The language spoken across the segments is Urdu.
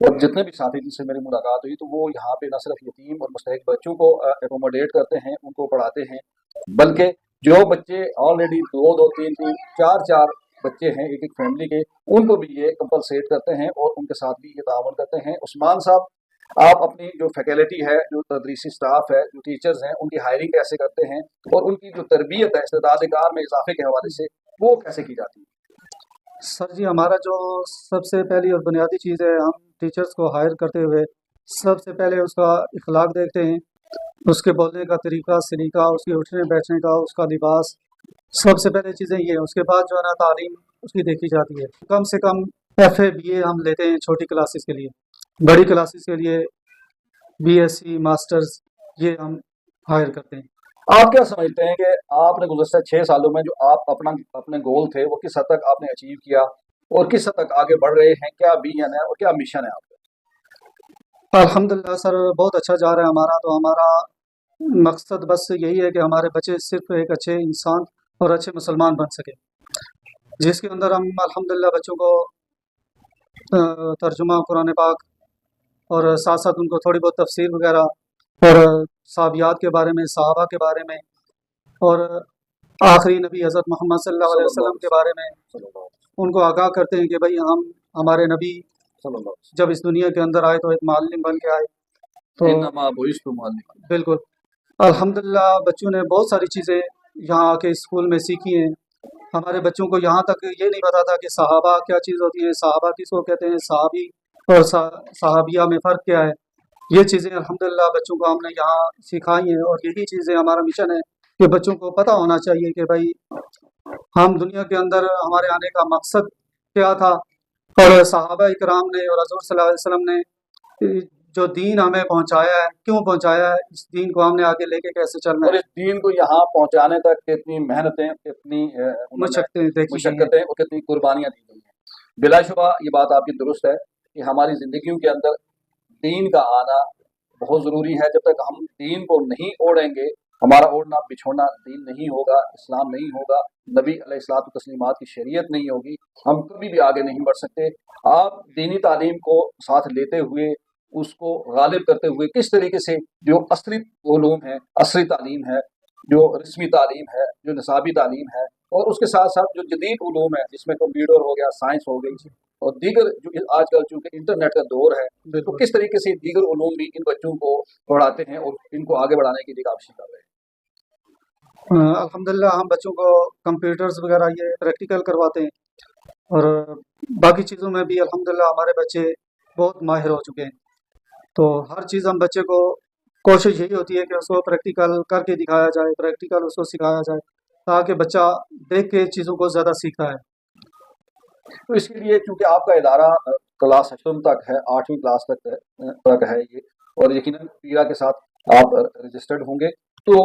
اور جتنے بھی ساتھی جن سے میری ملاقات ہوئی تو وہ یہاں پہ نہ صرف یتیم اور مستحق بچوں کو اکوموڈیٹ کرتے ہیں، ان کو پڑھاتے ہیں، بلکہ جو بچے آلریڈی دو دو تین تین چار چار بچے ہیں ایک ایک فیملی کے، ان کو بھی یہ کمپلسیٹ کرتے ہیں اور ان کے ساتھ بھی یہ تعاون کرتے ہیں۔ عثمان صاحب، آپ اپنی جو فیکلٹی ہے، جو تدریسی سٹاف ہے، جو ٹیچرز ہیں، ان کی ہائرنگ کیسے کرتے ہیں اور ان کی جو تربیت ہے استعداد کار میں اضافے کے حوالے سے وہ کیسے کی جاتی ہے؟ سر جی، ہمارا جو سب سے پہلی اور بنیادی چیز ہے، ہم ٹیچرز کو ہائر کرتے ہوئے سب سے پہلے اس کا اخلاق دیکھتے ہیں، اس کے بولنے کا طریقہ سلیقہ، اس کے اٹھنے بیٹھنے کا، اس کا لباس، سب سے پہلے چیزیں یہ ہیں۔ اس کے بعد جو ہے نا تعلیم اس کی دیکھی جاتی ہے۔ کم سے کم ایف اے بی اے ہم لیتے ہیں چھوٹی کلاسز کے لیے، بڑی کلاسز کے لیے بی ایس سی ماسٹرز یہ ہم ہائر کرتے ہیں۔ آپ کیا سمجھتے ہیں کہ آپ نے گزشتہ 6 سالوں میں جو آپ اپنے گول تھے وہ کس حد تک آپ نے اچیو کیا اور کس حد تک آگے بڑھ رہے ہیں؟ کیا ویژن ہے اور کیا مشن ہے آپ کا؟ الحمدللہ سر، بہت اچھا جا رہا ہے ہمارا۔ تو ہمارا مقصد بس یہی ہے کہ ہمارے بچے صرف ایک اچھے انسان اور اچھے مسلمان بن سکیں، جس کے اندر ہم الحمدللہ بچوں کو ترجمہ قرآن پاک اور ساتھ ساتھ ان کو تھوڑی بہت تفسیر وغیرہ اور صحابیات کے بارے میں، صحابہ کے بارے میں اور آخری نبی حضرت محمد صلی اللہ صلی علیہ اللہ وسلم علیہ کے بارے میں وسلم، صلی اللہ علیہ ان کو آگاہ کرتے ہیں کہ بھائی ہمارے نبی وسلم، صلی اللہ علیہ جب اس دنیا کے اندر آئے تو ایک معلم بن کے آئے۔ تو وسلم، انما بعثت معلما۔ بالکل الحمدللہ بچوں نے بہت ساری چیزیں یہاں آ کے اسکول میں سیکھی ہیں۔ ہمارے بچوں کو یہاں تک یہ نہیں پتا تھا کہ صحابہ کیا چیز ہوتی ہے، صحابہ کس کو کہتے ہیں، صحابی اور صحابیہ میں فرق کیا ہے۔ یہ چیزیں الحمدللہ بچوں کو ہم نے یہاں سکھائی ہیں، اور یہی چیزیں ہمارا مشن ہے کہ بچوں کو پتہ ہونا چاہیے کہ بھائی ہم دنیا کے اندر ہمارے آنے کا مقصد کیا تھا، اور صحابہ اکرام نے اور حضور صلی اللہ علیہ وسلم نے جو دین ہمیں پہنچایا ہے کیوں پہنچایا ہے، اس دین کو ہم نے آگے لے کے کیسے چلنا اور ہے، اس دین کو یہاں پہنچانے تک کتنی محنتیں، کتنی انہوں نے مشقتیں دیکھی گئی ہیں۔ مشقتیں اور کتنی قربانیاں دی گئی ہیں۔ بلا شبہ یہ بات آپ کی درست ہے کہ ہماری زندگیوں کے اندر دین کا آنا بہت ضروری ہے۔ جب تک ہم دین کو نہیں اوڑھیں گے، ہمارا اوڑھنا بچھوڑنا دین نہیں ہوگا، اسلام نہیں ہوگا، نبی علیہ الصلوۃ والتسلیمات کی شریعت نہیں ہوگی، ہم کبھی بھی آگے نہیں بڑھ سکتے۔ آپ دینی تعلیم کو ساتھ لیتے ہوئے، اس کو غالب کرتے ہوئے کس طریقے سے جو عصری علوم ہے، عصری تعلیم ہے، جو رسمی تعلیم ہے، جو نصابی تعلیم ہے، اور اس کے ساتھ ساتھ جو جدید علوم ہے جس میں کمپیوٹر ہو گیا، سائنس ہو گئی اور دیگر جو آج کل چونکہ انٹرنیٹ کا دور ہے، تو بالکل کس طریقے سے دیگر علوم بھی ان بچوں کو پڑھاتے ہیں اور ان کو آگے بڑھانے کی کوشش کر رہے ہیں؟ الحمدللہ ہم بچوں کو کمپیوٹرز وغیرہ یہ پریکٹیکل کرواتے ہیں، اور باقی چیزوں میں بھی الحمدللہ ہمارے بچے بہت ماہر ہو چکے ہیں۔ تو ہر چیز ہم بچے کو کوشش یہی ہوتی ہے کہ اس کو پریکٹیکل کر کے دکھایا جائے، پریکٹیکل اس کو سکھایا جائے تاکہ بچہ دیکھ کے چیزوں کو زیادہ سیکھتا ہے۔ تو اس کے لیے چونکہ آپ کا ادارہ کلاس 8 تک ہے، 8ویں کلاس تک ہے یہ، اور یقیناً پیرا کے ساتھ آپ رجسٹرڈ ہوں گے، تو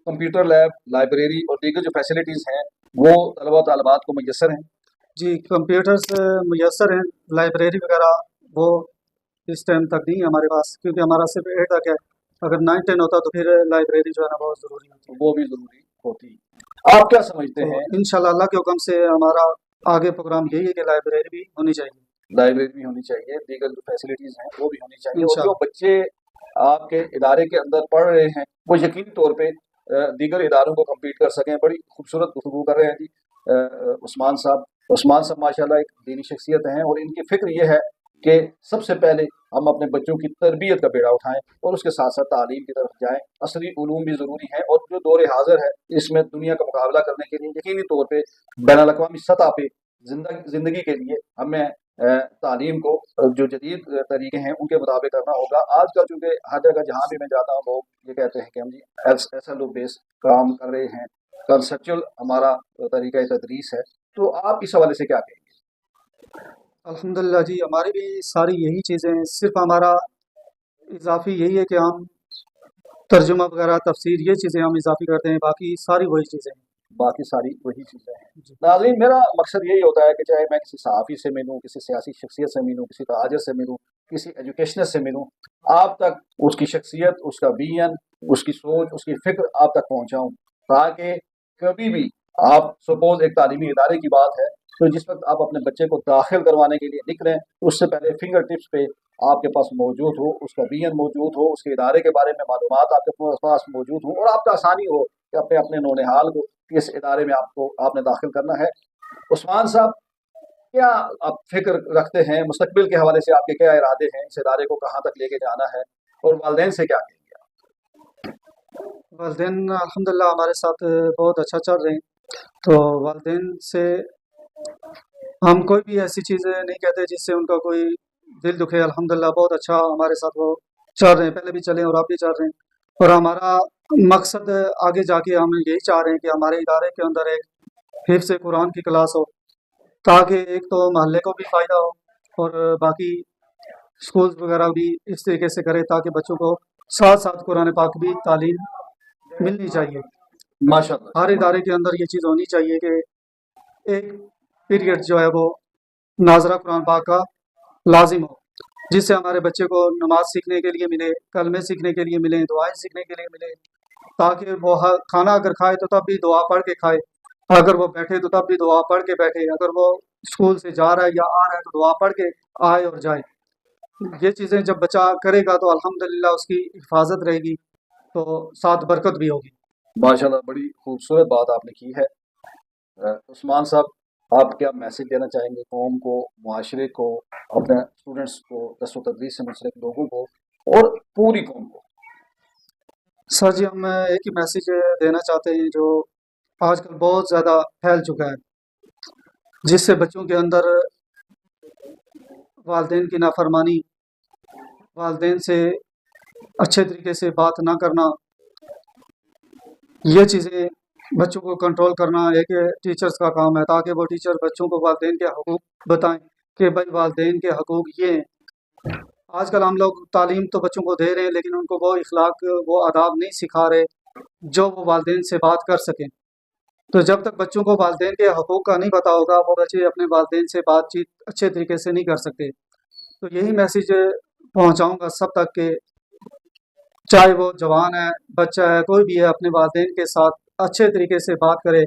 کمپیوٹر لیب، لائبریری اور دیگر جو فیسلٹیز ہیں وہ طلبہ طالبات کو میسر ہیں؟ جی کمپیوٹرز میسر ہیں، لائبریری وغیرہ وہ اس ٹائم تک نہیں ہے ہمارے پاس، کیونکہ ہمارا صرف 8 تک ہے۔ اگر 9 10 ہوتا تو پھر لائبریری جو ہے نا بہت ضروری ہوتی ہے۔ وہ بھی ضروری ہوتی ہے۔ آپ کیا سمجھتے تو ہیں؟ انشاءاللہ اللہ کے حکم سے ہمارا آگے پروگرام یہی ہے کہ لائبریری بھی ہونی چاہیے، لائبریری بھی ہونی چاہیے، دیگر جو فیسلٹیز ہیں وہ بھی ہونی چاہیے، اور جو انشاءاللہ۔ بچے آپ کے ادارے کے اندر پڑھ رہے ہیں وہ یقینی طور پہ دیگر اداروں کو کمپیٹ کر سکیں۔ بڑی خوبصورت گفتگو کر رہے ہیں جی عثمان صاحب ماشاءاللہ ایک دینی شخصیت ہیں، اور ان کی فکر یہ ہے کہ سب سے پہلے ہم اپنے بچوں کی تربیت کا بیڑا اٹھائیں اور اس کے ساتھ ساتھ تعلیم کی طرف جائیں۔ عصری علوم بھی ضروری ہیں، اور جو دور حاضر ہے اس میں دنیا کا مقابلہ کرنے کے لیے یقینی طور پہ بین الاقوامی سطح پہ زندگی کے لیے ہمیں تعلیم کو جو جدید طریقے ہیں ان کے مطابق کرنا ہوگا۔ آج کل چونکہ ہر جگہ جہاں بھی میں جاتا ہوں لوگ یہ کہتے ہیں کہ ہم جی ایس ایل او بیس کام کر رہے ہیں، کنسپچل ہمارا طریقہ تدریس ہے، تو آپ اس حوالے سے کیا کہیں گے؟ الحمدللہ جی ہماری بھی ساری یہی چیزیں ہیں، صرف ہمارا اضافی یہی ہے کہ ہم ترجمہ وغیرہ تفسیر یہ چیزیں ہم اضافی کرتے ہیں، باقی ساری وہی چیزیں ہیں۔ باقی ساری وہی چیزیں ہیں۔ جی ناظرین، میرا مقصد یہی ہوتا ہے کہ چاہے میں کسی صحافی سے ملوں، کسی سیاسی شخصیت سے ملوں، کسی تاجر سے ملوں، کسی ایجوکیشنسٹ سے ملوں، آپ تک اس کی شخصیت، اس کا ویژن، اس کی سوچ، اس کی فکر آپ تک پہنچاؤں، تاکہ کبھی بھی آپ سپوز ایک تعلیمی ادارے کی بات ہے تو جس وقت آپ اپنے بچے کو داخل کروانے کے لیے نکلیں تو اس سے پہلے فنگر ٹپس پہ آپ کے پاس موجود ہو، اس کا بین موجود ہو، اس کے ادارے کے بارے میں معلومات آپ کے پاس موجود ہوں، اور آپ کا آسانی ہو کہ اپنے اپنے نونہال کو کس ادارے میں آپ نے داخل کرنا ہے۔ عثمان صاحب، کیا آپ فکر رکھتے ہیں مستقبل کے حوالے سے؟ آپ کے کیا ارادے ہیں؟ اس ادارے کو کہاں تک لے کے جانا ہے، اور والدین سے کیا کہیں گے؟ والدین الحمدللہ ہمارے ساتھ بہت اچھا چل رہے ہیں، تو والدین سے ہم کوئی بھی ایسی چیزیں نہیں کہتے جس سے ان کا کوئی دل دکھے۔ الحمدللہ بہت اچھا ہمارے ساتھ وہ چل رہے ہیں، پہلے بھی چلے اور اب بھی چل رہے ہیں، اور ہمارا مقصد آگے جا کے ہم یہی چاہ رہے ہیں کہ ہمارے ادارے کے اندر ایک حفظ قرآن کی کلاس ہو، تاکہ ایک تو محلے کو بھی فائدہ ہو، اور باقی اسکولز وغیرہ بھی اس طریقے سے کرے تاکہ بچوں کو ساتھ ساتھ قرآن پاک بھی تعلیم ملنی چاہیے۔ ماشاء اللہ، ہر ادارے کے اندر یہ چیز ہونی چاہیے کہ ایک پیریڈ جو ہے وہ ناظرہ قرآن پاک کا لازم ہو، جس سے ہمارے بچے کو نماز سیکھنے کے لیے ملے، کلمے سیکھنے کے لیے ملے، دعائیں سیکھنے کے لیے ملے، تاکہ وہ کھانا اگر کھائے تو تب بھی دعا پڑھ کے کھائے، اگر وہ بیٹھے تو تب بھی دعا پڑھ کے بیٹھے، اگر وہ اسکول سے جا رہا ہے یا آ رہا ہے تو دعا پڑھ کے آئے اور جائے۔ یہ چیزیں جب بچہ کرے گا تو الحمدللہ اس کی حفاظت رہے گی، تو ساتھ برکت بھی ہوگی۔ ماشاء اللہ، بڑی خوبصورت بات آپ نے کی ہے۔ عثمان صاحب، آپ کیا میسج دینا چاہیں گے قوم کو، معاشرے کو، اپنے اسٹوڈنٹس کو، درس و تدریس سے منسلک لوگوں کو، اور پوری قوم کو؟ سر جی، ہم ایک ہی میسیج دینا چاہتے ہیں جو آج کل بہت زیادہ پھیل چکا ہے، جس سے بچوں کے اندر والدین کی نافرمانی، والدین سے اچھے طریقے سے بات نہ کرنا، یہ چیزیں بچوں کو کنٹرول کرنا ایک ٹیچرز کا کام ہے، تاکہ وہ ٹیچر بچوں کو والدین کے حقوق بتائیں کہ بھائی والدین کے حقوق یہ ہیں۔ آج کل ہم لوگ تعلیم تو بچوں کو دے رہے ہیں، لیکن ان کو وہ اخلاق، وہ آداب نہیں سکھا رہے جو وہ والدین سے بات کر سکیں۔ تو جب تک بچوں کو والدین کے حقوق کا نہیں پتہ ہوگا، وہ بچے اپنے والدین سے بات چیت اچھے طریقے سے نہیں کر سکتے۔ تو یہی میسیج پہنچاؤں گا سب تک کہ چاہے وہ جوان ہے، بچہ ہے، کوئی بھی ہے، اپنے والدین کے ساتھ اچھے طریقے سے بات کرے۔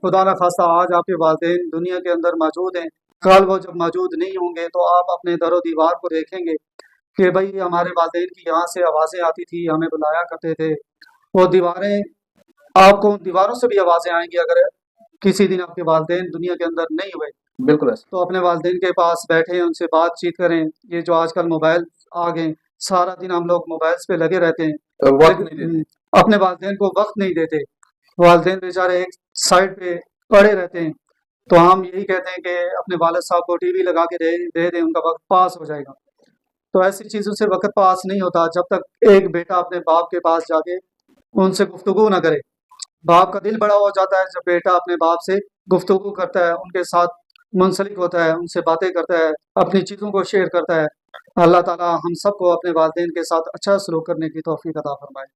خدا نہ خواستہ آج آپ کے والدین دنیا کے اندر موجود ہیں، کل وہ جب موجود نہیں ہوں گے تو آپ اپنے در و دیوار کو دیکھیں گے کہ بھائی ہمارے والدین کی یہاں سے آوازیں آتی تھی، ہمیں بلایا کرتے تھے۔ وہ دیواریں، آپ کو ان دیواروں سے بھی آوازیں آئیں گی اگر کسی دن آپ کے والدین دنیا کے اندر نہیں ہوئے۔ بالکل ایسا۔ تو اپنے والدین کے پاس بیٹھیں، ان سے بات چیت کریں۔ یہ جو آج کل موبائل آ گئے، سارا دن ہم لوگ موبائلز پہ لگے رہتے ہیں، وقت نہیں دیتے۔ اپنے والدین کو وقت نہیں دیتے۔ والدین بیچارے ایک سائڈ پہ پڑے رہتے ہیں، تو ہم یہی کہتے ہیں کہ اپنے والد صاحب کو ٹی وی لگا کے دے دیں، ان کا وقت پاس ہو جائے گا۔ تو ایسی چیزوں سے وقت پاس نہیں ہوتا جب تک ایک بیٹا اپنے باپ کے پاس جا کے ان سے گفتگو نہ کرے۔ باپ کا دل بڑا ہو جاتا ہے جب بیٹا اپنے باپ سے گفتگو کرتا ہے، ان کے ساتھ منسلک ہوتا ہے، ان سے باتیں کرتا ہے، اپنی چیزوں کو شیئر کرتا ہے۔ اللہ تعالیٰ ہم سب کو اپنے والدین کے ساتھ اچھا سلوک کرنے کی توفیق عطا فرمائے۔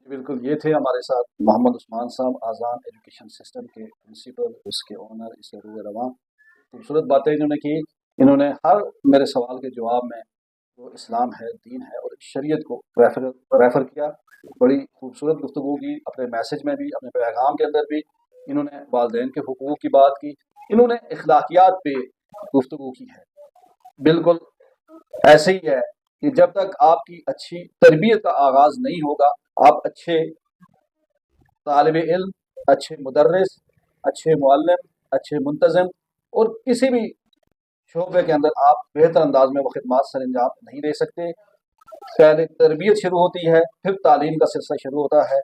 بالکل، یہ تھے ہمارے ساتھ محمد عثمان صاحب، آزان ایجوکیشن سسٹم کے پرنسپل، اس کے اونر، اس کے روح رواں۔ خوبصورت باتیں انہوں نے کی۔ انہوں نے ہر میرے سوال کے جواب میں وہ اسلام ہے، دین ہے اور شریعت کو ریفر کیا۔ بڑی خوبصورت گفتگو کی، اپنے میسج میں بھی، اپنے پیغام کے اندر بھی انہوں نے والدین کے حقوق کی بات کی، انہوں نے اخلاقیات پہ گفتگو کی ہے۔ بالکل ایسے ہی ہے کہ جب تک آپ کی اچھی تربیت کا آغاز نہیں ہوگا، آپ اچھے طالب علم، اچھے مدرس، اچھے معلم، اچھے منتظم اور کسی بھی شعبے کے اندر آپ بہتر انداز میں وہ خدمات سر انجام نہیں دے سکتے۔ پہلے تربیت شروع ہوتی ہے، پھر تعلیم کا سلسلہ شروع ہوتا ہے۔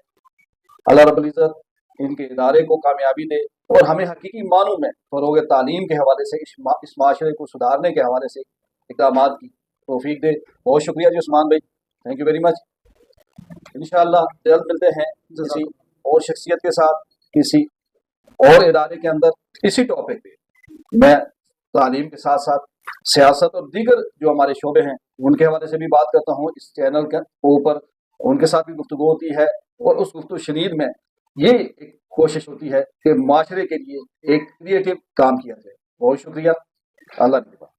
اللہ رب العزت ان کے ادارے کو کامیابی دے، اور ہمیں حقیقی معنوں میں فروغ تعلیم کے حوالے سے، اس معاشرے کو سدھارنے کے حوالے سے اقدامات کی توفیق دے۔ بہت شکریہ جی عثمان بھائی، تھینک یو ویری مچ۔ انشاءاللہ جلد ملتے ہیں کسی اور شخصیت کے ساتھ، کسی اور ادارے کے اندر، اسی ٹاپک پہ۔ میں تعلیم کے ساتھ ساتھ سیاست اور دیگر جو ہمارے شعبے ہیں ان کے حوالے سے بھی بات کرتا ہوں اس چینل کے اوپر، ان کے ساتھ بھی گفتگو ہوتی ہے، اور اس گفتگو شنید میں یہ ایک کوشش ہوتی ہے کہ معاشرے کے لیے ایک کریٹو کام کیا جائے۔ بہت شکریہ، اللہ نگہبان۔